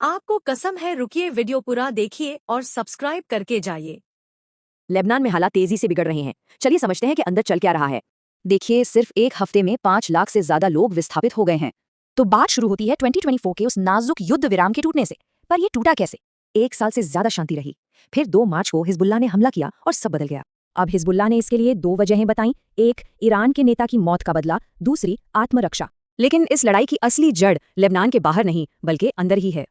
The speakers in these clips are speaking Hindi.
आपको कसम है, रुकिए, वीडियो पूरा देखिए और सब्सक्राइब करके जाइए। लेबनान में हालात तेजी से बिगड़ रहे हैं। चलिए समझते हैं कि अंदर चल क्या रहा है। देखिए, सिर्फ एक हफ्ते में 5 लाख से ज्यादा लोग विस्थापित हो गए हैं। तो बात शुरू होती है 2024 के उस नाजुक युद्ध विराम के टूटने से। पर ये टूटा कैसे? 1 साल से ज्यादा शांति रही, फिर 2 मार्च को हिजबुल्लाह ने हमला किया और सब बदल गया। अब हिजबुल्लाह ने इसके लिए 2 वजहें बताई। एक, ईरान के नेता की मौत का बदला, दूसरी, आत्मरक्षा। लेकिन इस लड़ाई की असली जड़ लेबनान के बाहर नहीं बल्कि अंदर ही है।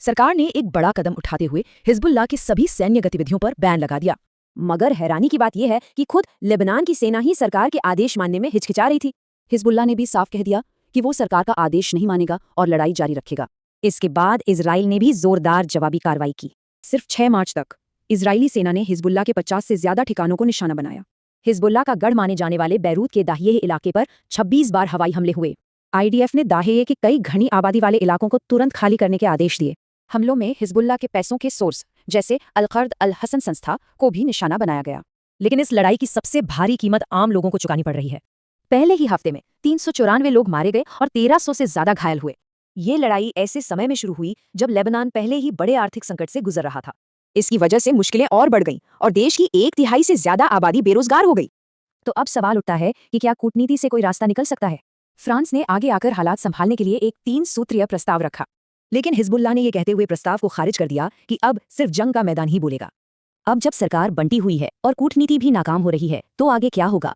सरकार ने एक बड़ा कदम उठाते हुए हिजबुल्लाह की सभी सैन्य गतिविधियों पर बैन लगा दिया। मगर हैरानी की बात यह है कि खुद लेबनान की सेना ही सरकार के आदेश मानने में हिचकिचा रही थी। हिजबुल्लाह ने भी साफ कह दिया कि वो सरकार का आदेश नहीं मानेगा और लड़ाई जारी रखेगा। इसके बाद इजराइल ने भी जोरदार जवाबी कार्रवाई की। सिर्फ 6 मार्च तक इजरायली सेना ने हिजबुल्लाह के 50 से ज्यादा ठिकानों को निशाना बनाया। हिजबुल्लाह का गढ़ माने जाने वाले बैरूत के दाहिए इलाके पर 26 बार हवाई हमले हुए। IDF ने दाहिए के कई घनी आबादी वाले इलाकों को तुरंत खाली करने के आदेश दिए। हमलों में हिजबुल्लाह के पैसों के सोर्स जैसे अलखर्द अल हसन संस्था को भी निशाना बनाया गया। लेकिन इस लड़ाई की सबसे भारी कीमत आम लोगों को चुकानी पड़ रही है। पहले ही हफ्ते में 394 लोग मारे गए और 1300 से ज्यादा घायल हुए। ये लड़ाई ऐसे समय में शुरू हुई जब लेबनान पहले ही बड़े आर्थिक संकट से गुजर रहा था। इसकी वजह से मुश्किलें और बढ़ गईं और देश की 1/3 से ज्यादा आबादी बेरोजगार हो गई। तो अब सवाल उठता है कि क्या कूटनीति से कोई रास्ता निकल सकता है? फ्रांस ने आगे आकर हालात संभालने के लिए एक 3 सूत्रीय प्रस्ताव रखा। लेकिन हिजबुल्लाह ने यह कहते हुए प्रस्ताव को खारिज कर दिया कि अब सिर्फ जंग का मैदान ही बोलेगा। अब जब सरकार बंटी हुई है और कूटनीति भी नाकाम हो रही है, तो आगे क्या होगा?